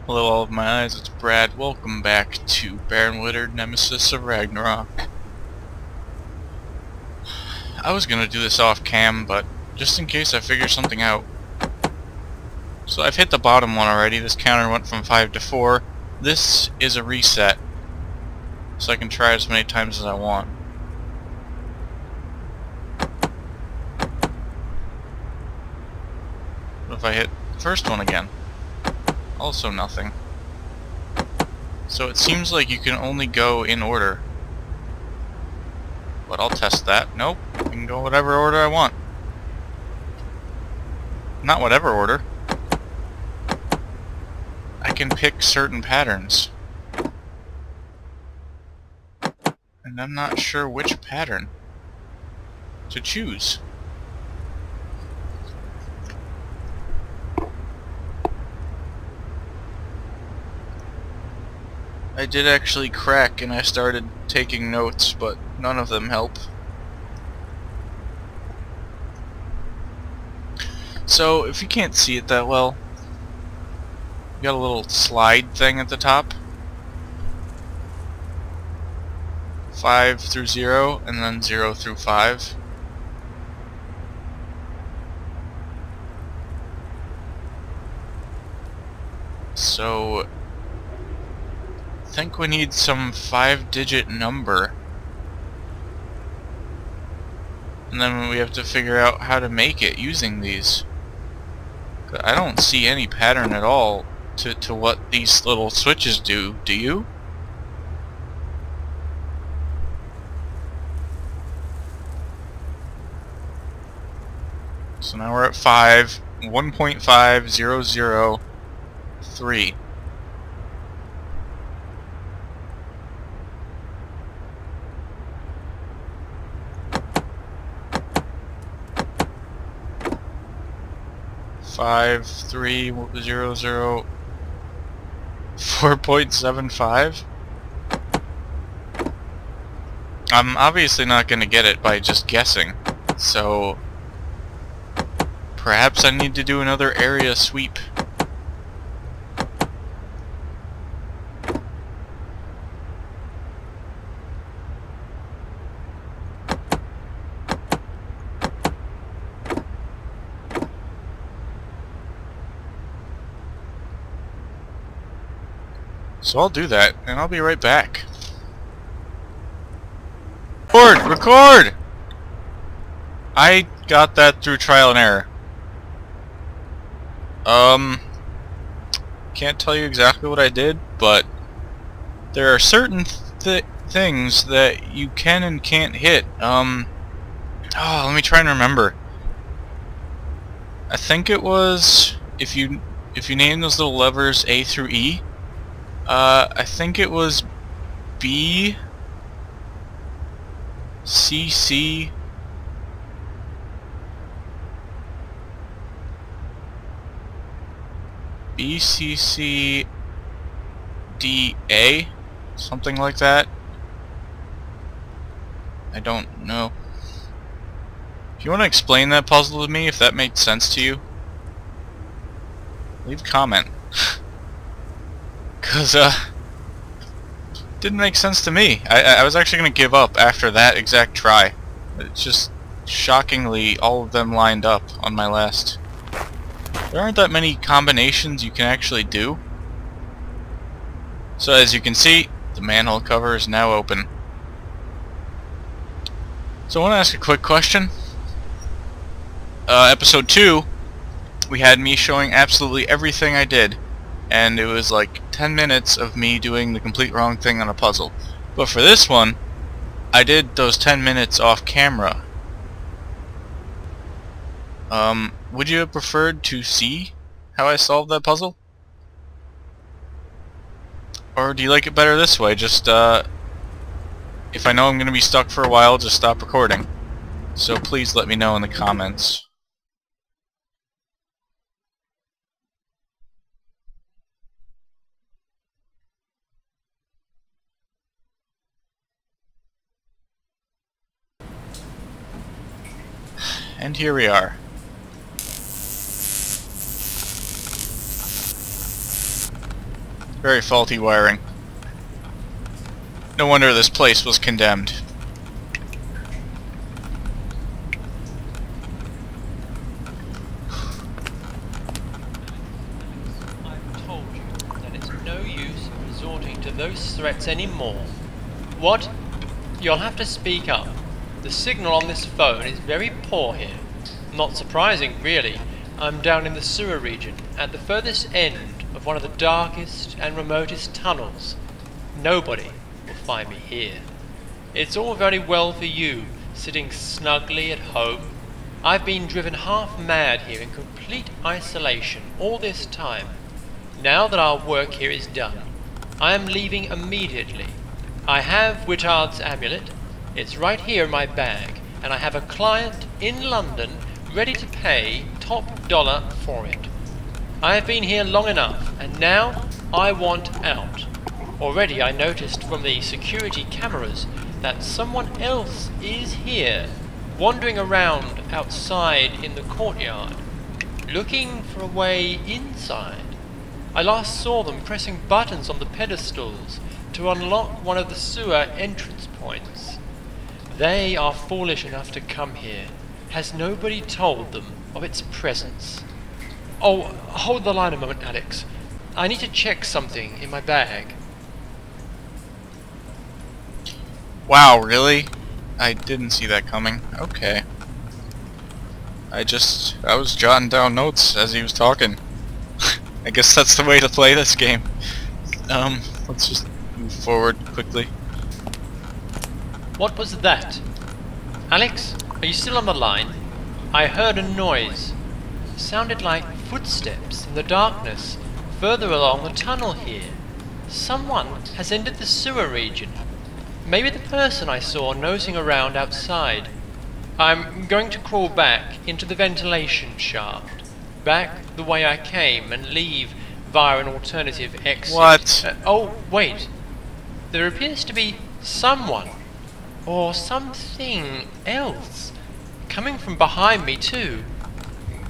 Hello all of my eyes, it's Brad. Welcome back to Baron Wittard, Nemesis of Ragnarok. I was gonna do this off cam, but just in case I figure something out. So I've hit the bottom one already. This counter went from 5 to 4. This is a reset, so I can try as many times as I want. What if I hit the first one again? Also nothing. So it seems like you can only go in order. But I'll test that. Nope. I can go whatever order I want. Not whatever order. I can pick certain patterns. And I'm not sure which pattern to choose. I did actually crack and I started taking notes, but none of them help. So, if you can't see it that well, you got a little slide thing at the top. 5 through 0, and then 0 through 5. So I think we need some 5-digit number, and then we have to figure out how to make it using these. I don't see any pattern at all to what these little switches do. Do you? So now we're at 5, 1.5003. Five, 3, 0, 0, 4.75. I'm obviously not going to get it by just guessing, so perhaps I need to do another area sweep. So I'll do that, and I'll be right back. Record! I got that through trial and error. Can't tell you exactly what I did, but there are certain things that you can and can't hit. Oh, let me try and remember. I think it was if you name those little levers A through E. I think it was B, C, C, B, C, C, D, A, something like that. I don't know. If you want to explain that puzzle to me, if that makes sense to you, leave a comment. Cause didn't make sense to me. I was actually gonna give up after that exact try. It's just shockingly all of them lined up on my last. There aren't that many combinations you can actually do. So as you can see, the manhole cover is now open. So I want to ask a quick question. Episode 2, we had me showing absolutely everything I did, and it was like 10 minutes of me doing the complete wrong thing on a puzzle. But for this one, I did those 10 minutes off camera. Would you have preferred to see how I solved that puzzle? Or do you like it better this way? Just, if I know I'm going to be stuck for a while, just stop recording. So please let me know in the comments. And here we are. Very faulty wiring. No wonder this place was condemned. I've told you that it's no use resorting to those threats anymore. What? You'll have to speak up. The signal on this phone is very poor here. Not surprising, really. I'm down in the sewer region, at the furthest end of one of the darkest and remotest tunnels. Nobody will find me here. It's all very well for you, sitting snugly at home. I've been driven half mad here in complete isolation all this time. Now that our work here is done, I am leaving immediately. I have Wittard's amulet. It's right here in my bag, and I have a client in London ready to pay top dollar for it. I have been here long enough, and now I want out. Already I noticed from the security cameras that someone else is here, wandering around outside in the courtyard, looking for a way inside. I last saw them pressing buttons on the pedestals to unlock one of the sewer entrance points. They are foolish enough to come here. Has nobody told them of its presence? Oh, hold the line a moment, Alex. I need to check something in my bag. Wow, really? I didn't see that coming. Okay. I was jotting down notes as he was talking. I guess that's the way to play this game. Let's just move forward quickly. What was that? Alex, are you still on the line? I heard a noise. It sounded like footsteps in the darkness further along the tunnel here. Someone has entered the sewer region. Maybe the person I saw nosing around outside. I'm going to crawl back into the ventilation shaft. Back the way I came and leave via an alternative exit. What? Oh, wait. There appears to be someone or something else coming from behind me too.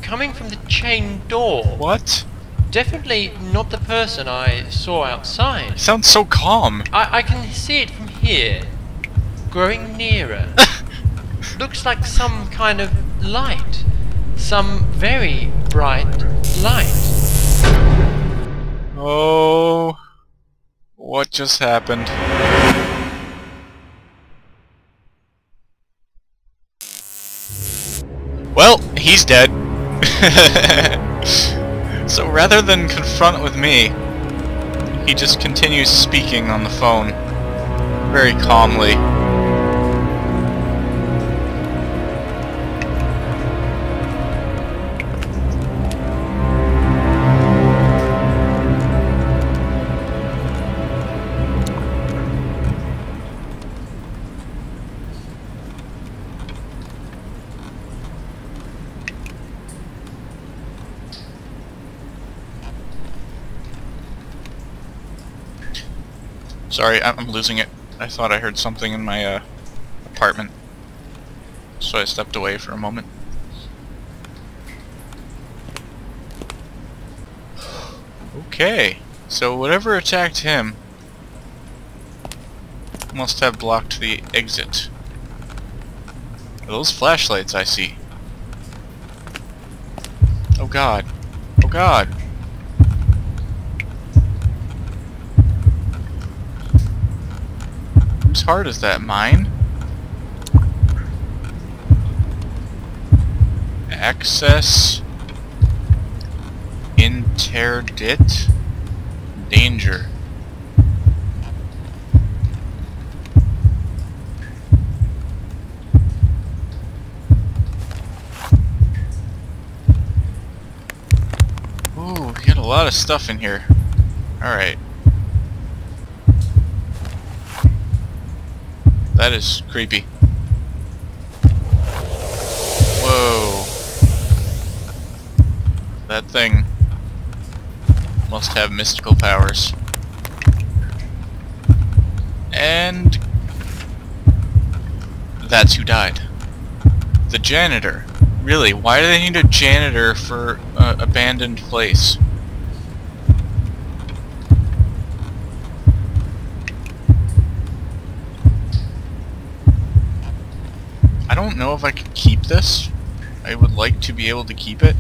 Coming from the chain door. What? Definitely not the person I saw outside. It sounds so calm. I can see it from here. Growing nearer. Looks like some kind of light. Some very bright light. Oh, what just happened? Well, he's dead. So rather than confront with me, he just continues speaking on the phone, very calmly. Sorry, I'm losing it. I thought I heard something in my apartment, so I stepped away for a moment. Okay, so whatever attacked him must have blocked the exit. Those flashlights I see. Oh god. Oh god. Whose heart is that? Mine? Access interdict danger. Ooh, we got a lot of stuff in here. Alright. That is creepy. Whoa. That thing must have mystical powers. And that's who died. The janitor. Really, why do they need a janitor for an abandoned place? don't know if I can keep this. I would like to be able to keep it.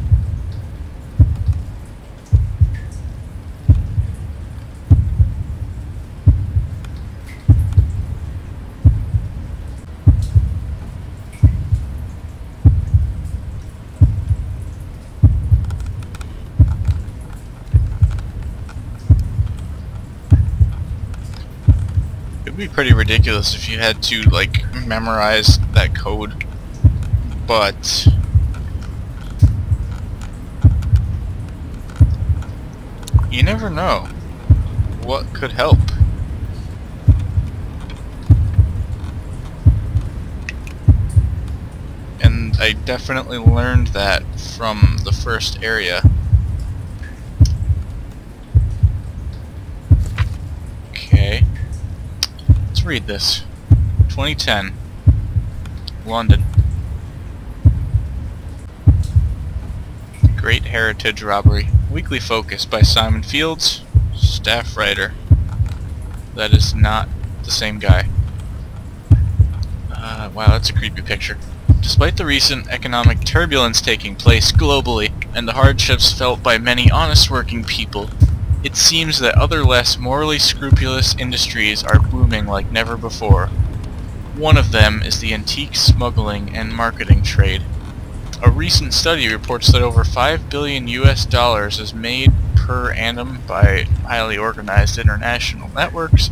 It would be pretty ridiculous if you had to, like, memorize that code, but you never know what could help. And I definitely learned that from the first area. Okay. Let's read this. 2010. London. Great Heritage Robbery. Weekly Focus by Simon Fields, staff writer. That is not the same guy. Wow, that's a creepy picture. Despite the recent economic turbulence taking place globally, and the hardships felt by many honest working people, it seems that other less morally scrupulous industries are booming like never before. One of them is the antique smuggling and marketing trade. A recent study reports that over $5 billion is made per annum by highly organized international networks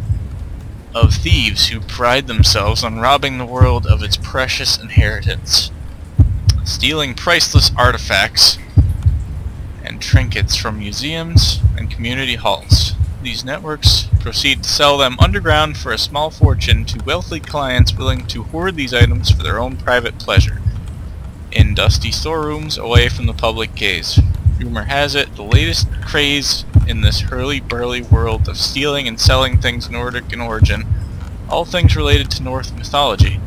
of thieves who pride themselves on robbing the world of its precious inheritance, stealing priceless artifacts and trinkets from museums and community halls. These networks proceed to sell them underground for a small fortune to wealthy clients willing to hoard these items for their own private pleasure, in dusty storerooms away from the public gaze. Rumor has it, the latest craze in this hurly-burly world of stealing and selling things Nordic in origin, all things related to Norse mythology.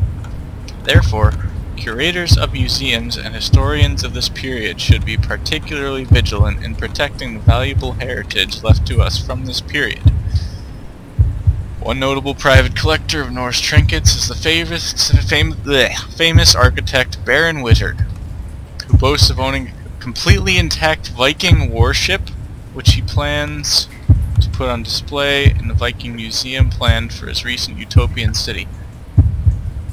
Therefore, curators of museums and historians of this period should be particularly vigilant in protecting the valuable heritage left to us from this period. One notable private collector of Norse trinkets is the famous architect Baron Wittard, who boasts of owning a completely intact Viking warship, which he plans to put on display in the Viking Museum planned for his recent utopian city.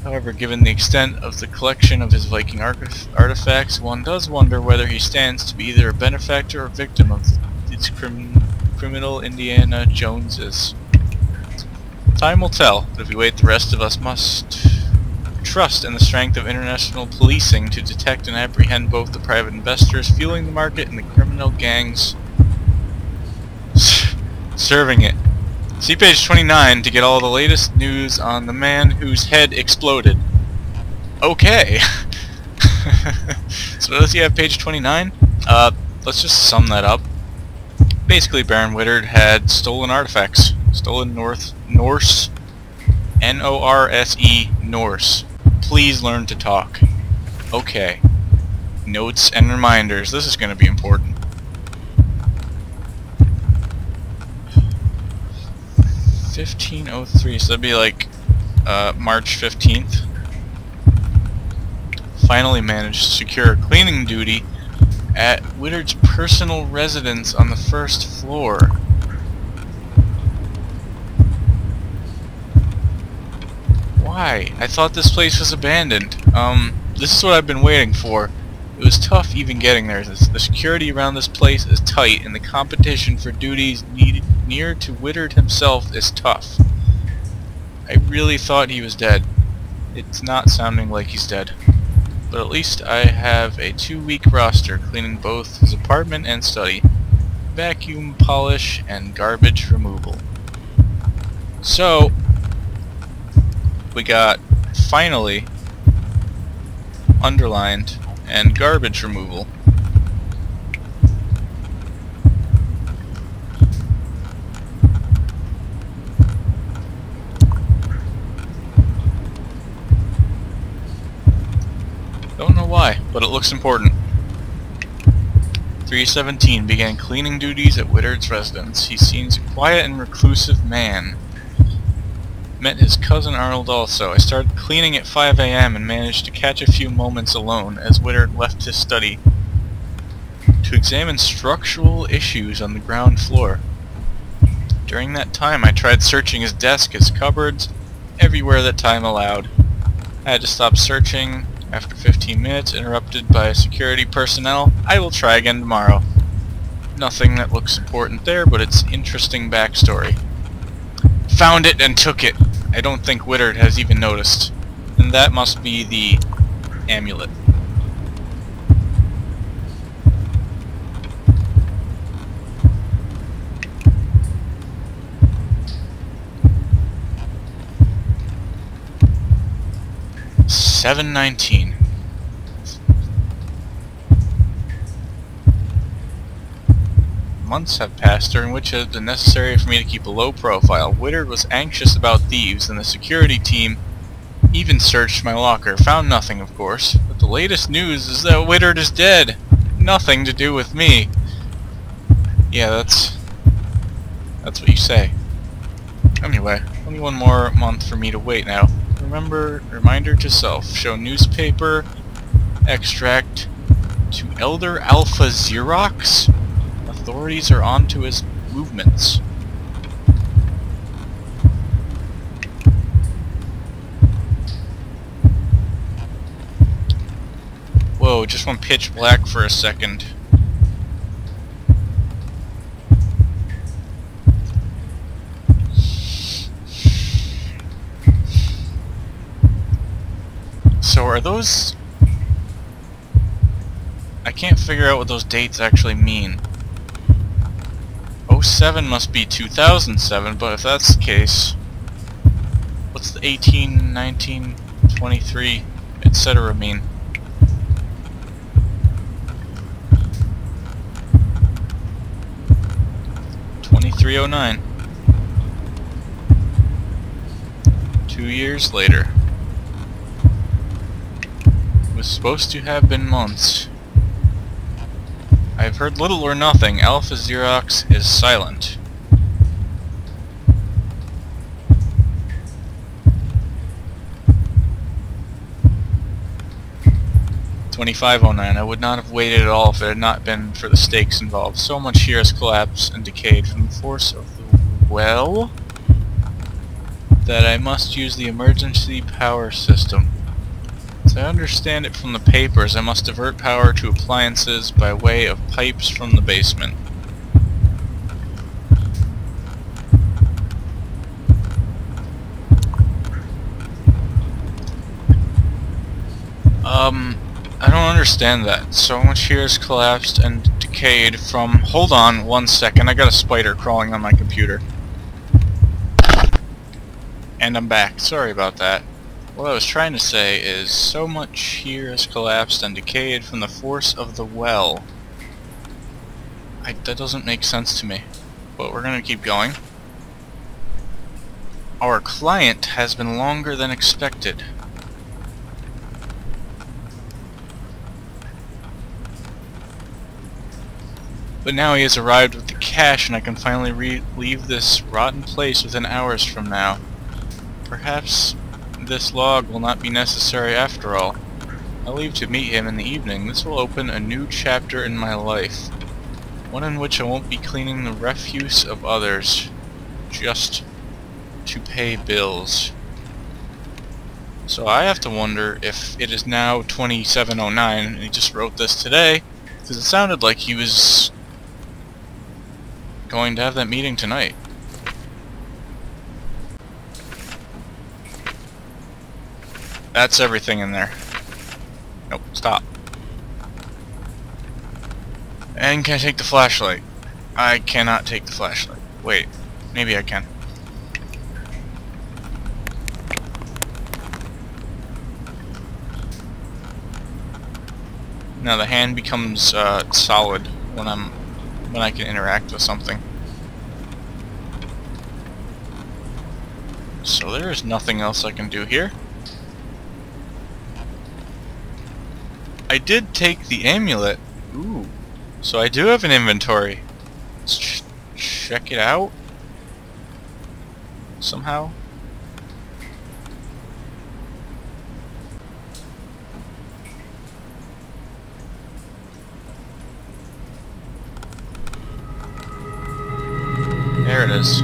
However, given the extent of the collection of his Viking artifacts, one does wonder whether he stands to be either a benefactor or victim of these criminal Indiana Joneses. Time will tell, but if we wait, the rest of us must trust in the strength of international policing to detect and apprehend both the private investors fueling the market and the criminal gangs serving it. See page 29 to get all the latest news on the man whose head exploded. Okay. So does he have page 29? Let's just sum that up. Basically, Baron Wittard had stolen artifacts. Stolen Norse. N-O-R-S-E, Norse. Please learn to talk. Okay. Notes and reminders. This is going to be important. 1503, so that'd be like March 15th. Finally managed to secure cleaning duty at Wittard's personal residence on the first floor. Why? I thought this place was abandoned. This is what I've been waiting for. It was tough even getting there. The security around this place is tight, and the competition for duties needed near to Wittard himself is tough. I really thought he was dead. It's not sounding like he's dead. But at least I have a 2-week roster cleaning both his apartment and study, vacuum polish, and garbage removal. So, we got, finally, underlined and garbage removal. Don't know why, but it looks important. 317 began cleaning duties at Wittard's residence. He seems a quiet and reclusive man. Met his cousin Arnold also. I started cleaning at 5 a.m. and managed to catch a few moments alone as Wittard left his study to examine structural issues on the ground floor. During that time I tried searching his desk, his cupboards, everywhere that time allowed. I had to stop searching after 15 minutes, interrupted by security personnel. I will try again tomorrow. Nothing that looks important there, but it's interesting backstory. Found it and took it. I don't think Wittard has even noticed. And that must be the amulet. $7.19. Months have passed, during which it has been necessary for me to keep a low profile. Wittard was anxious about thieves, and the security team even searched my locker. Found nothing, of course. But the latest news is that Wittard is dead. Nothing to do with me. Yeah, that's what you say. Anyway, only one more month for me to wait now. Reminder to self. Show newspaper extract to Elder Alpha Xerox. Authorities are on to his movements. Whoa, just went pitch black for a second. So are those... I can't figure out what those dates actually mean. 07 must be 2007, but if that's the case, what's the 18, 19, 23, etc. mean? $23.09. 2 years later. It was supposed to have been months. I have heard little or nothing. Alpha Xerox is silent. $25.09. I would not have waited at all if it had not been for the stakes involved. So much here has collapsed and decayed from the force of the well that I must use the emergency power system. As I understand it from the papers, I must divert power to appliances by way of pipes from the basement. I don't understand that. So much here has collapsed and decayed from... Hold on 1 second, I got a spider crawling on my computer. And I'm back. Sorry about that. What I was trying to say is, so much here has collapsed and decayed from the force of the well. That doesn't make sense to me. But we're gonna keep going. Our client has been longer than expected. But now he has arrived with the cash and I can finally leave this rotten place within hours from now. Perhaps this log will not be necessary after all. I'll leave to meet him in the evening. This will open a new chapter in my life. One in which I won't be cleaning the refuse of others just to pay bills. So I have to wonder if it is now 2709 and he just wrote this today, because it sounded like he was going to have that meeting tonight. That's everything in there. Nope, stop. And can I take the flashlight? I cannot take the flashlight. Wait, maybe I can. Now the hand becomes solid when I can interact with something. So there is nothing else I can do here. I did take the amulet. Ooh. So I do have an inventory. Let's check it out. Somehow. there it is.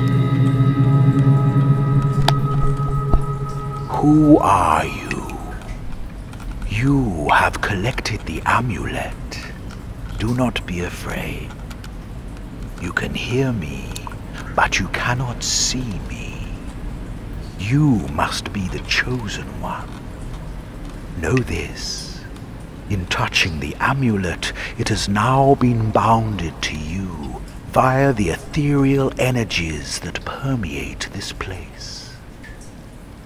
Who are you? You have collected the amulet. Do not be afraid. You can hear me, but you cannot see me. You must be the chosen one. Know this. In touching the amulet, it has now been bounded to you via the ethereal energies that permeate this place.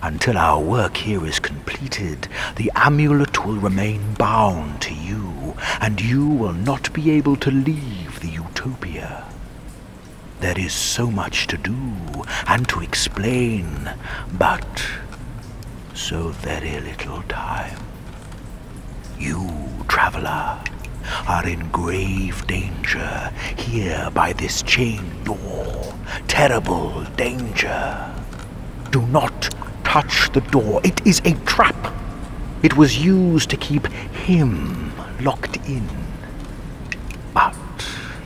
Until our work here is completed, the amulet will remain bound to you, and you will not be able to leave the utopia. There is so much to do and to explain, but so very little time. You, traveler, are in grave danger here by this chained door. Terrible danger. Do not touch the door. It is a trap. It was used to keep him locked in. But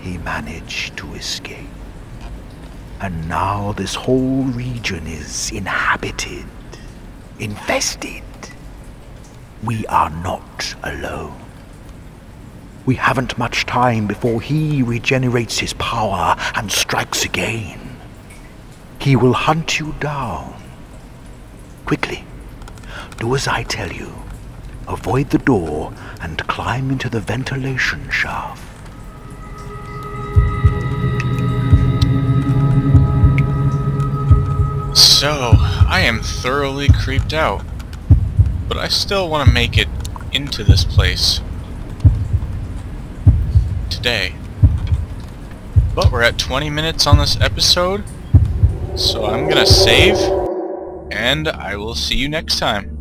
he managed to escape. And now this whole region is inhabited, infested. We are not alone. We haven't much time before he regenerates his power and strikes again. He will hunt you down. Quickly, do as I tell you. Avoid the door and climb into the ventilation shaft. So, I am thoroughly creeped out. But I still want to make it into this place. Today. But we're at 20 minutes on this episode. So I'm gonna save. And I will see you next time.